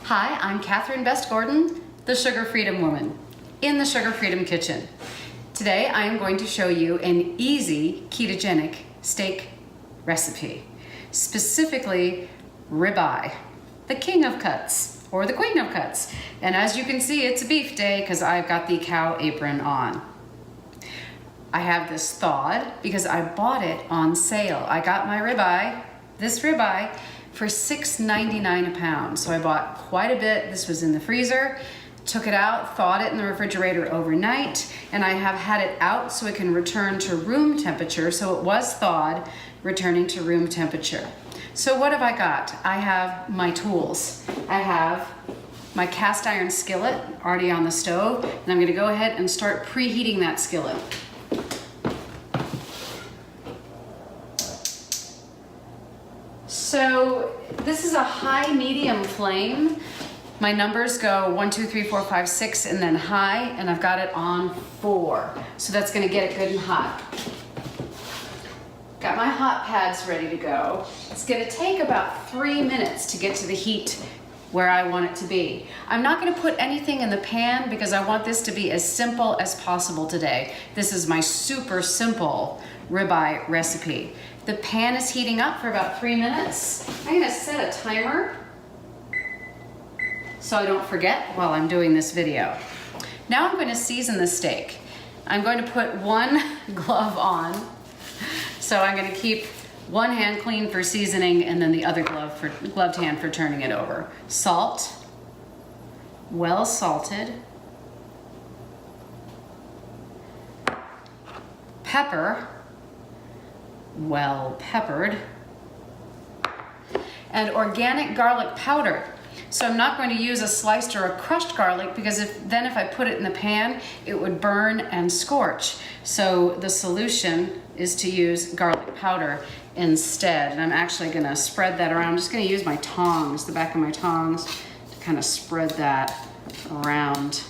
Hi, I'm Catherine Best Gordon, the Sugar Freedom Woman, in the Sugar Freedom Kitchen. Today I am going to show you an easy ketogenic steak recipe, specifically ribeye, the king of cuts, or the queen of cuts. And as you can see, it's a beef day because I've got the cow apron on. I have this thawed because I bought it on sale. I got my ribeye, this ribeye, for $6.99 a pound. So I bought quite a bit. This was in the freezer, took it out, thawed it in the refrigerator overnight, and I have had it out so it can return to room temperature. So it was thawed, returning to room temperature. So what have I got? I have my tools. I have my cast iron skillet already on the stove, and I'm gonna go ahead and start preheating that skillet. So this is a high medium flame. My numbers go 1, 2, 3, 4, 5, 6, and then high, and I've got it on 4. So that's gonna get it good and hot. Got my hot pads ready to go. It's gonna take about 3 minutes to get to the heat where I want it to be. I'm not gonna put anything in the pan because I want this to be as simple as possible today. This is my super simple ribeye recipe. The pan is heating up for about 3 minutes. I'm gonna set a timer so I don't forget while I'm doing this video. Now I'm going to season the steak. I'm going to put one glove on. So I'm going to keep one hand clean for seasoning and then the other gloved hand for turning it over. Salt, well salted. Pepper, well peppered. And organic garlic powder. So I'm not going to use a sliced or a crushed garlic because if I put it in the pan, it would burn and scorch. So the solution is to use garlic powder instead. And I'm actually gonna spread that around. I'm just gonna use my tongs, the back of my tongs, to kind of spread that around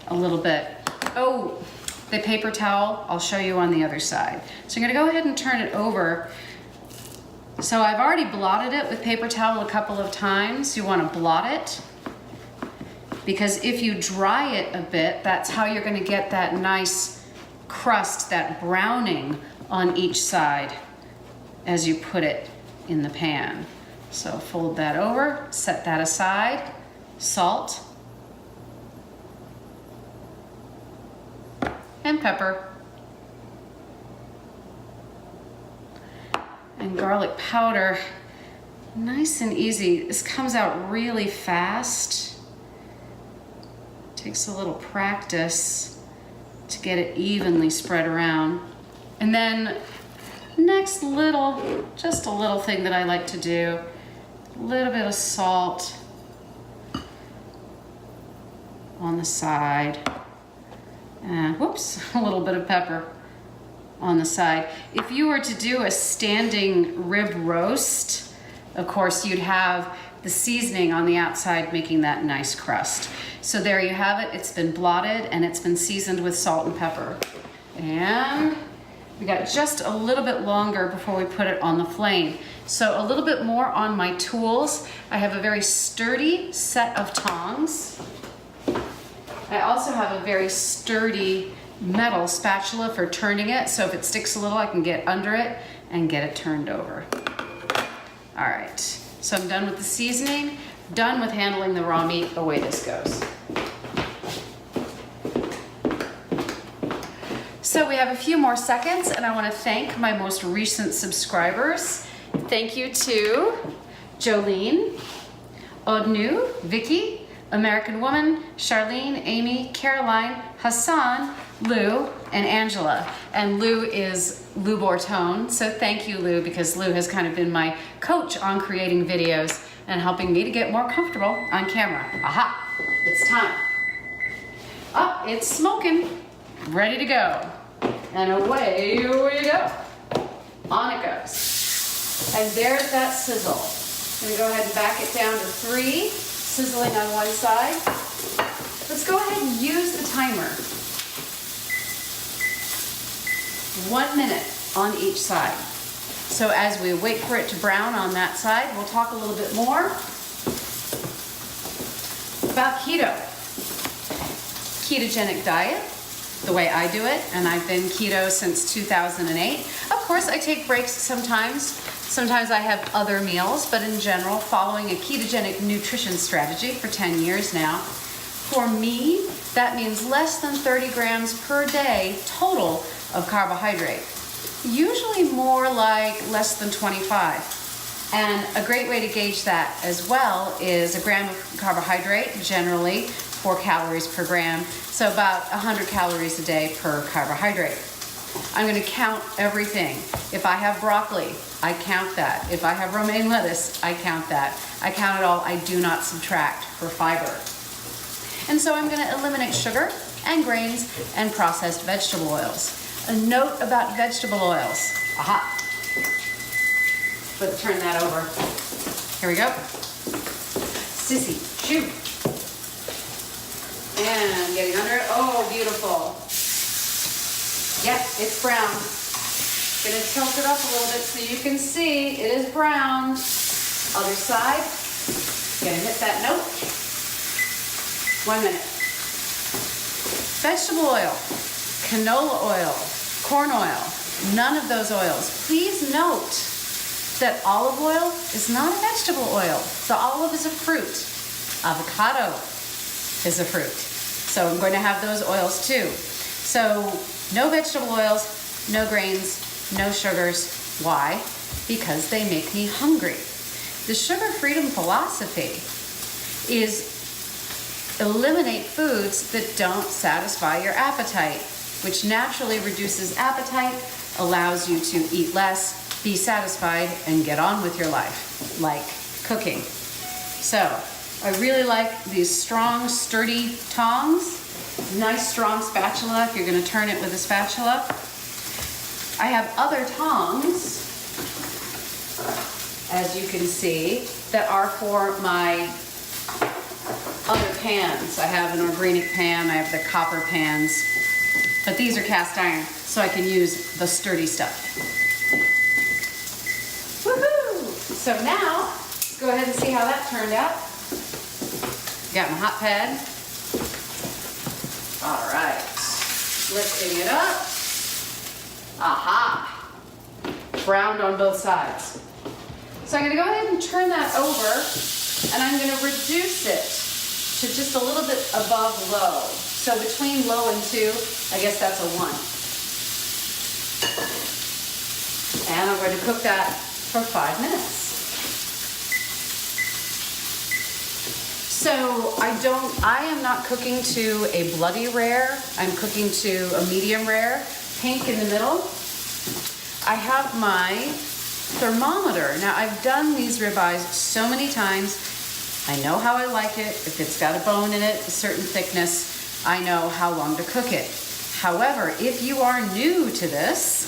a little bit. Oh, the paper towel, I'll show you on the other side. So I'm gonna go ahead and turn it over. So I've already blotted it with paper towel a couple of times. You want to blot it because if you dry it a bit, that's how you're going to get that nice crust, that browning on each side as you put it in the pan. So fold that over, set that aside, salt, and pepper. And garlic powder, nice and easy. This comes out really fast. Takes a little practice to get it evenly spread around. And then next just a little thing that I like to do, a little bit of salt on the side. And whoops, a little bit of pepper on the side. If you were to do a standing rib roast, of course you'd have the seasoning on the outside making that nice crust. So there you have it. It's been blotted and it's been seasoned with salt and pepper. And we got just a little bit longer before we put it on the flame. So a little bit more on my tools. I have a very sturdy set of tongs. I also have a very sturdy metal spatula for turning it, so if it sticks a little I can get under it and get it turned over. All right, so I'm done with the seasoning, done with handling the raw meat. Away this goes. So we have a few more seconds and I want to thank my most recent subscribers. Thank you to Jolene, Odnu, Vicky, American Woman, Charlene, Amy, Caroline, Hassan, Lou, and Angela. And Lou is Lou Bortone. So thank you, Lou, because Lou has kind of been my coach on creating videos and helping me to get more comfortable on camera. Aha, it's time. Oh, it's smoking, ready to go. And away we go. On it goes. And there's that sizzle. I'm gonna go ahead and back it down to 3. Sizzling on one side. Let's go ahead and use the timer. 1 minute on each side. So as we wait for it to brown on that side, we'll talk a little bit more about keto. Ketogenic diet, the way I do it, and I've been keto since 2008. Of course, I take breaks sometimes. Sometimes I have other meals, but in general, following a ketogenic nutrition strategy for 10 years now. For me, that means less than 30 grams per day total of carbohydrate. Usually more like less than 25. And a great way to gauge that as well is a gram of carbohydrate, generally 4 calories per gram, so about 100 calories a day per carbohydrate. I'm going to count everything. If I have broccoli, I count that. If I have romaine lettuce, I count that. I count it all. I do not subtract for fiber. And so I'm going to eliminate sugar and grains and processed vegetable oils. A note about vegetable oils. Aha. Let's turn that over. Here we go. Sissy, shoot. And getting under it. Oh, beautiful. Yep, it's brown. Gonna tilt it up a little bit so you can see it is brown. Other side. Gonna hit that note. 1 minute. Vegetable oil, canola oil, corn oil, none of those oils. Please note that olive oil is not a vegetable oil. The olive is a fruit. Avocado is a fruit. So I'm going to have those oils too. So no vegetable oils, no grains, no sugars. Why? Because they make me hungry. The sugar freedom philosophy is eliminate foods that don't satisfy your appetite, which naturally reduces appetite, allows you to eat less, be satisfied, and get on with your life, like cooking. So I really like these strong, sturdy tongs. Nice, strong spatula if you're going to turn it with a spatula. I have other tongs, as you can see, that are for my other pans. I have an organic pan, I have the copper pans, but these are cast iron, so I can use the sturdy stuff. Woohoo! So now, let's go ahead and see how that turned out. Got my hot pad. All right, lifting it up. Aha! Browned on both sides. So I'm gonna go ahead and turn that over, and I'm gonna reduce it to just a little bit above low. So between low and 2, I guess that's a 1. And I'm going to cook that for 5 minutes. So I am not cooking to a bloody rare. I'm cooking to a medium rare, pink in the middle. I have my thermometer. Now I've done these ribeyes so many times. I know how I like it. If it's got a bone in it, a certain thickness, I know how long to cook it. However, if you are new to this,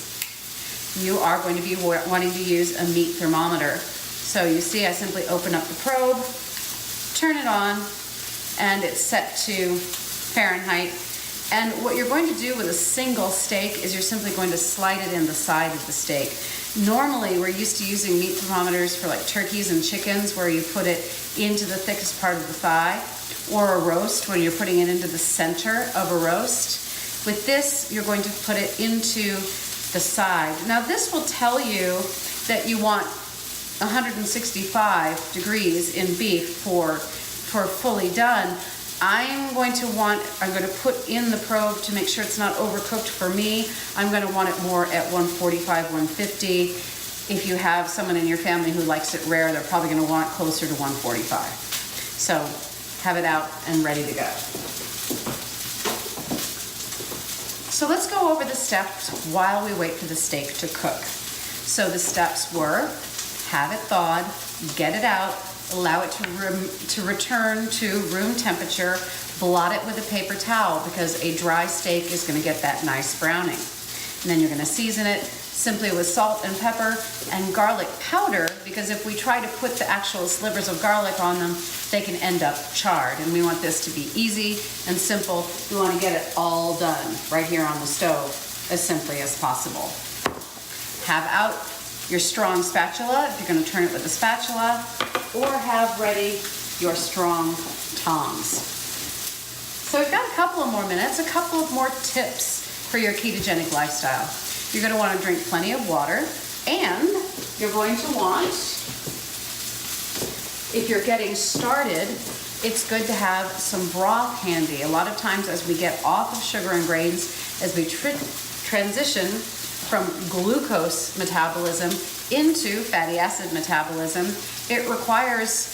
you are going to be wanting to use a meat thermometer. So you see, I simply open up the probe, turn it on, and it's set to Fahrenheit. And what you're going to do with a single steak is you're simply going to slide it in the side of the steak. Normally, we're used to using meat thermometers for like turkeys and chickens, where you put it into the thickest part of the thigh, or a roast when you're putting it into the center of a roast. With this, you're going to put it into the side. Now this will tell you that you want 165 degrees in beef for fully done. I'm going to put in the probe to make sure it's not overcooked for me. I'm going to want it more at 145, 150. If you have someone in your family who likes it rare, they're probably going to want it closer to 145. So have it out and ready to go. So let's go over the steps while we wait for the steak to cook. So the steps were: have it thawed, get it out, allow it to return to room temperature, blot it with a paper towel because a dry steak is going to get that nice browning. And then you're going to season it simply with salt and pepper and garlic powder, because if we try to put the actual slivers of garlic on them, they can end up charred. And we want this to be easy and simple. We want to get it all done right here on the stove as simply as possible. Have out your strong spatula, if you're going to turn it with a spatula, or have ready your strong tongs. So we've got a couple of more minutes, a couple of more tips for your ketogenic lifestyle. You're going to want to drink plenty of water, and you're going to want, if you're getting started, it's good to have some broth handy. A lot of times as we get off of sugar and grains, as we transition from glucose metabolism into fatty acid metabolism, it requires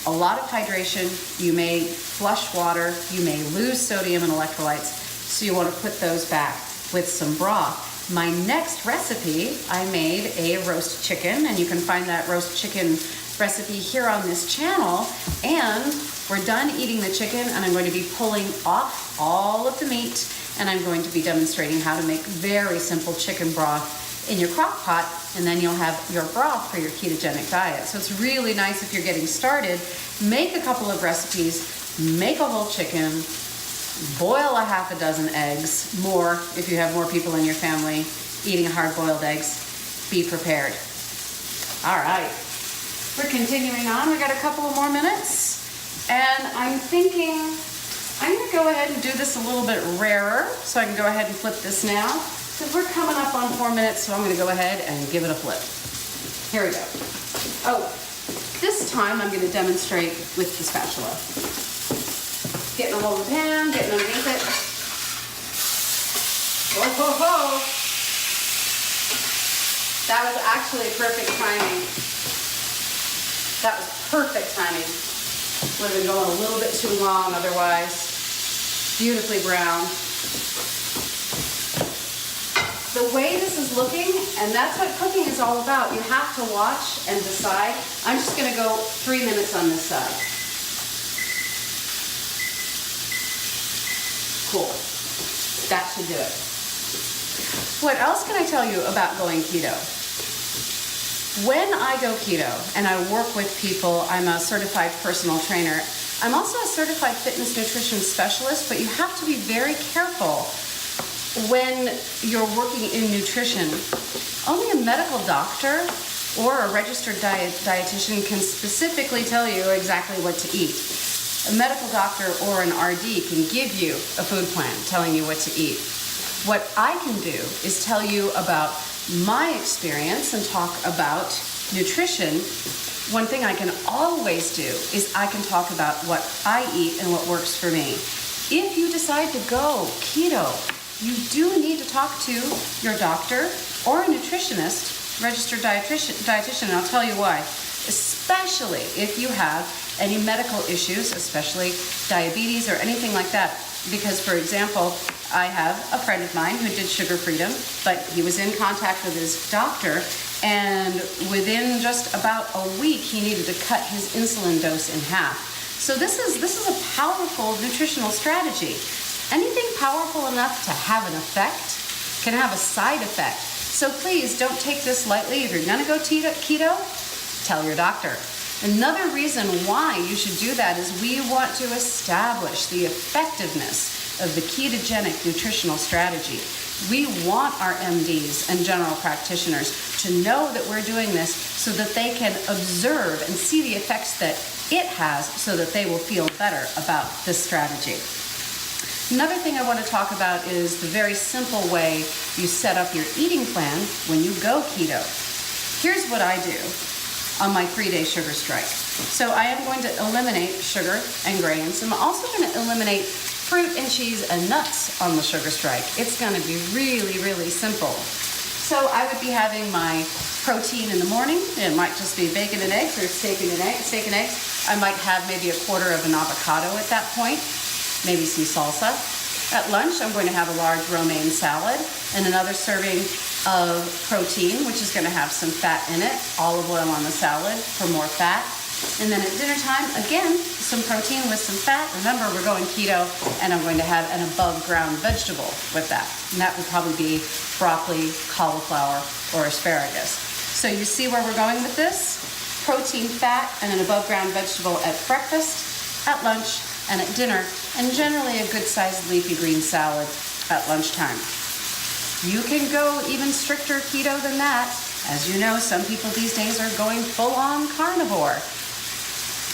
a lot of hydration. You may flush water, you may lose sodium and electrolytes, so you want to put those back with some broth. My next recipe, I made a roast chicken, and you can find that roast chicken recipe here on this channel. And we're done eating the chicken, and I'm going to be pulling off all of the meat, and I'm going to be demonstrating how to make very simple chicken broth in your crock pot, and then you'll have your broth for your ketogenic diet. So it's really nice if you're getting started. Make a couple of recipes, make a whole chicken, boil a half a dozen eggs, more if you have more people in your family eating hard-boiled eggs. Be prepared. All right, we're continuing on. We got a couple of more minutes, and I'm thinking I'm gonna go ahead and do this a little bit rarer, so I can go ahead and flip this now. Because we're coming up on 4 minutes, so I'm going to go ahead and give it a flip. Here we go. Oh, this time I'm going to demonstrate with the spatula. Getting a hold of the pan, getting underneath it. Whoa, whoa, whoa. That was actually perfect timing. That was perfect timing. Would have been going a little bit too long otherwise. Beautifully brown. The way this is looking, and that's what cooking is all about. You have to watch and decide. I'm just going to go 3 minutes on this side. Cool. That should do it. What else can I tell you about going keto? When I go keto and I work with people, I'm a certified personal trainer. I'm also a certified fitness nutrition specialist, but you have to be very careful when you're working in nutrition. Only a medical doctor or a registered dietitian can specifically tell you exactly what to eat. A medical doctor or an RD can give you a food plan telling you what to eat. What I can do is tell you about my experience and talk about nutrition. One thing I can always do is I can talk about what I eat and what works for me. If you decide to go keto, you do need to talk to your doctor or a nutritionist, registered dietitian, and I'll tell you why. Especially if you have any medical issues, especially diabetes or anything like that. Because, for example, I have a friend of mine who did sugar freedom, but he was in contact with his doctor, and within just about a week, he needed to cut his insulin dose in half. So this is a powerful nutritional strategy. Anything powerful enough to have an effect can have a side effect. So please don't take this lightly. If you're gonna go keto, tell your doctor. Another reason why you should do that is we want to establish the effectiveness of the ketogenic nutritional strategy. We want our MDs and general practitioners to know that we're doing this so that they can observe and see the effects that it has so that they will feel better about this strategy. Another thing I want to talk about is the very simple way you set up your eating plan when you go keto. Here's what I do on my 3-day sugar strike. So I am going to eliminate sugar and grains. I'm also going to eliminate fruit and cheese and nuts on the sugar strike. It's going to be really, really simple. So I would be having my protein in the morning. It might just be bacon and eggs or steak and eggs. I might have maybe a quarter of an avocado at that point. Maybe some salsa. At lunch, I'm going to have a large romaine salad and another serving of protein, which is going to have some fat in it, olive oil on the salad for more fat. And then at dinner time, again, some protein with some fat. Remember, we're going keto, and I'm going to have an above ground vegetable with that. And that would probably be broccoli, cauliflower, or asparagus. So you see where we're going with this? Protein, fat, and an above ground vegetable at breakfast, at lunch, and at dinner, and generally a good-sized leafy green salad at lunchtime. You can go even stricter keto than that As you know, some people these days are going full-on carnivore.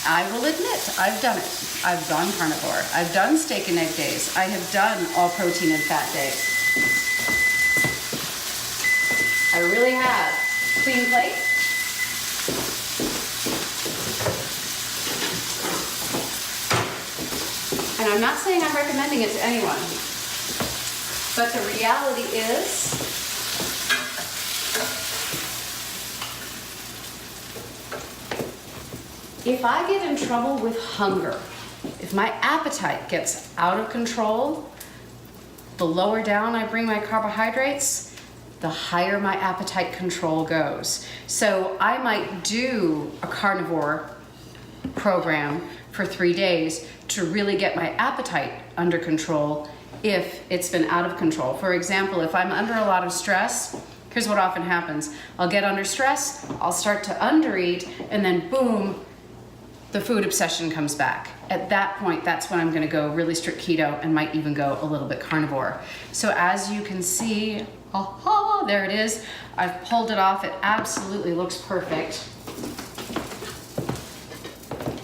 I will admit, I've done it. I've gone carnivore. I've done steak and egg days. I have done all protein and fat days. I really have. Clean plate. And I'm not saying I'm recommending it to anyone, but the reality is, if I get in trouble with hunger, if my appetite gets out of control, the lower down I bring my carbohydrates, the higher my appetite control goes. So I might do a carnivore program for 3 days to really get my appetite under control if it's been out of control. For example, if I'm under a lot of stress, here's what often happens. I'll get under stress, I'll start to undereat, and then boom, the food obsession comes back. At that point, that's when I'm gonna go really strict keto and might even go a little bit carnivore. So as you can see, aha, there it is. I've pulled it off, it absolutely looks perfect.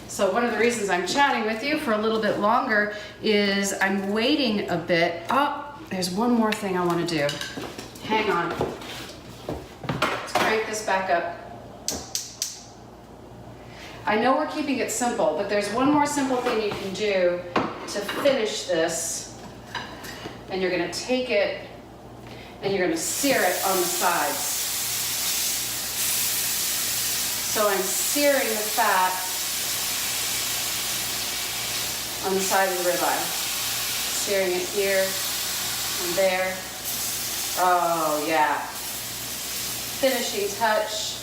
So one of the reasons I'm chatting with you for a little bit longer is I'm waiting a bit. Oh, there's one more thing I wanna do. Hang on. Let's crank this back up. I know we're keeping it simple, but there's one more simple thing you can do to finish this. And you're gonna take it and you're gonna sear it on the sides. So I'm searing the fat on the side of the ribeye. Searing it here and there. Oh yeah. Finishing touch.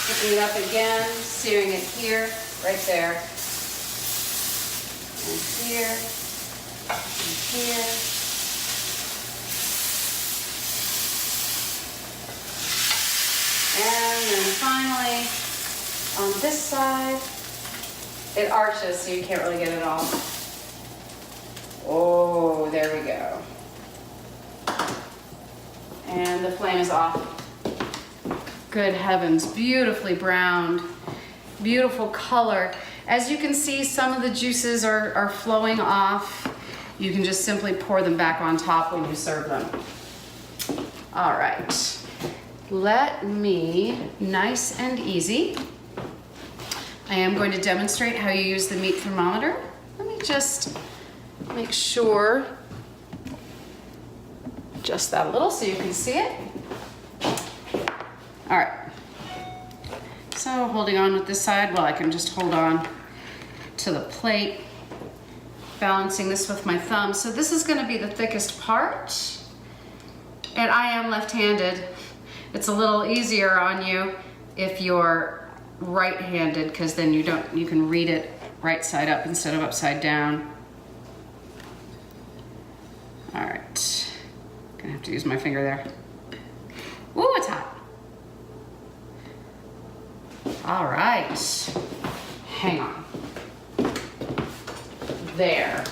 Picking it up again, searing it here, right there. And here, and here. And then finally, on this side, it arches so you can't really get it all. Oh, there we go. And the flame is off. Good heavens, beautifully browned, beautiful color. As you can see, some of the juices are flowing off. You can just simply pour them back on top when you serve them. All right, let me, nice and easy, I am going to demonstrate how you use the meat thermometer. Let me just make sure, just that little so you can see it. All right, so holding on with this side, well, I can just hold on to the plate, balancing this with my thumb. So this is gonna be the thickest part, and I am left-handed. It's a little easier on you if you're right-handed, because then you can read it right side up instead of upside down. All right, gonna have to use my finger there. Ooh, it's hot. All right, hang on. There.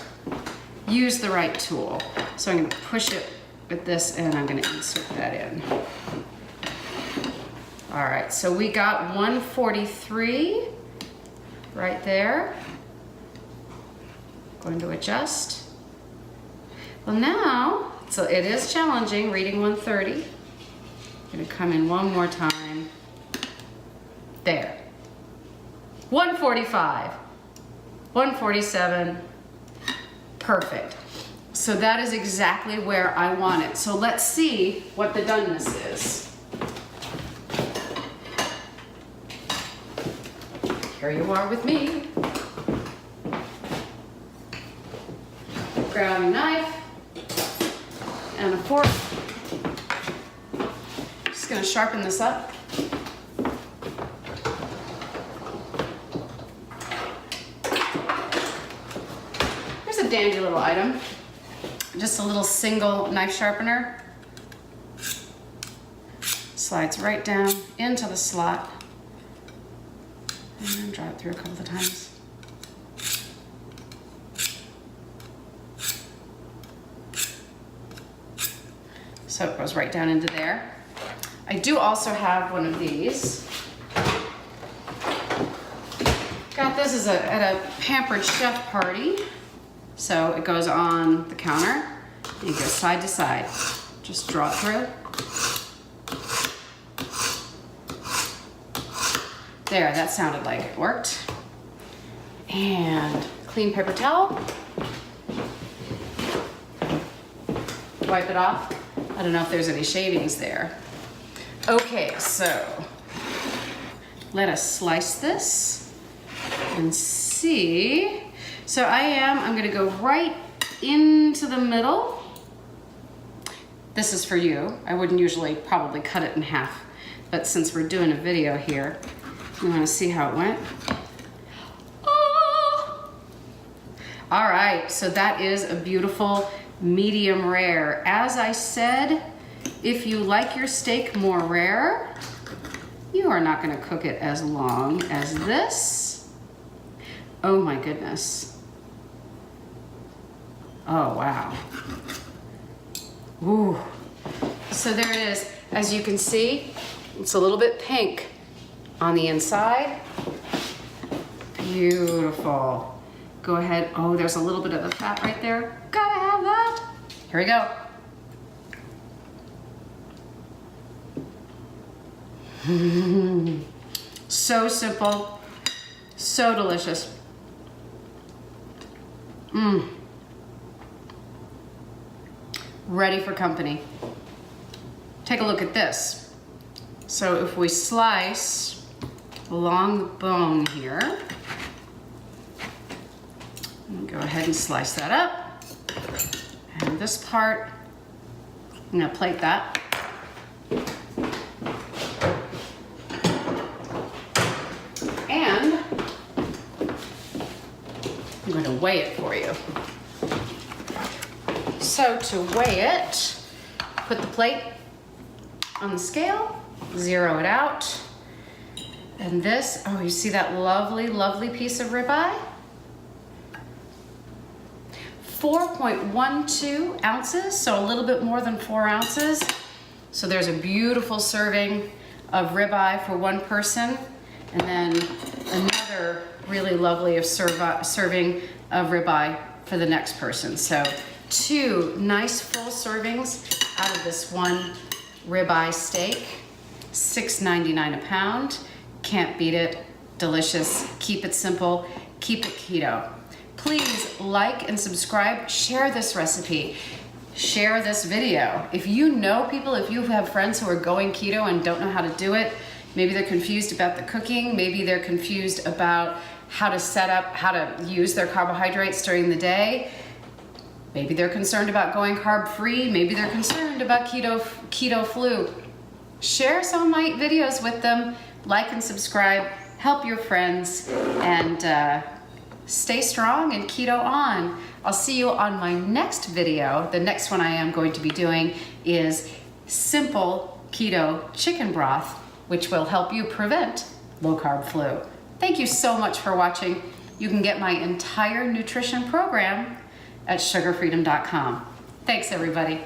Use the right tool. So I'm gonna push it with this and I'm gonna insert that in. All right, so we got 143 right there. Going to adjust. Well now, so it is challenging reading 130. Gonna come in one more time. There. 145, 147, perfect. So that is exactly where I want it. So let's see what the doneness is. Here you are with me. Grab a knife and a fork. Just gonna sharpen this up. Dandy little item, just a little single knife sharpener. Slides right down into the slot and then draw it through a couple of times. So it goes right down into there. I do also have one of these. Got this as at a pampered chef party. So it goes on the counter and it goes side to side. Just draw it through. There, that sounded like it worked. And clean paper towel. Wipe it off. I don't know if there's any shavings there. Okay, so let us slice this and see. So I'm gonna go right into the middle. This is for you. I wouldn't usually probably cut it in half, but since we're doing a video here, you wanna see how it went? Oh! All right, so that is a beautiful medium rare. As I said, if you like your steak more rare, you are not gonna cook it as long as this. Oh my goodness. Oh, wow. Ooh. So there it is. As you can see, it's a little bit pink on the inside. Beautiful. Go ahead. Oh, there's a little bit of the fat right there. Gotta have that. Here we go. So simple, so delicious. Ready for company. Take a look at this. So if we slice along the bone here, go ahead and slice that up. And this part, I'm gonna plate that. And I'm going to weigh it for you. So to weigh it, put the plate on the scale, zero it out. And this, oh, you see that lovely, lovely piece of ribeye? 4.12 ounces, so a little bit more than 4 ounces. So there's a beautiful serving of ribeye for one person. And then another really lovely serving of ribeye for the next person. So 2 nice full servings out of this one ribeye steak. $6.99 a pound. Can't beat it. Delicious. Keep it simple. Keep it keto. Please like and subscribe. Share this recipe. Share this video. If you know people, if you have friends who are going keto and don't know how to do it, maybe they're confused about the cooking, maybe they're confused about how to set up, how to use their carbohydrates during the day. Maybe they're concerned about going carb-free, maybe they're concerned about keto flu. Share some of my videos with them, like and subscribe, help your friends, and stay strong and keto on. I'll see you on my next video. The next one I am going to be doing is simple keto chicken broth, which will help you prevent low-carb flu. Thank you so much for watching. You can get my entire nutrition program at sugarfreedom.com. Thanks, everybody.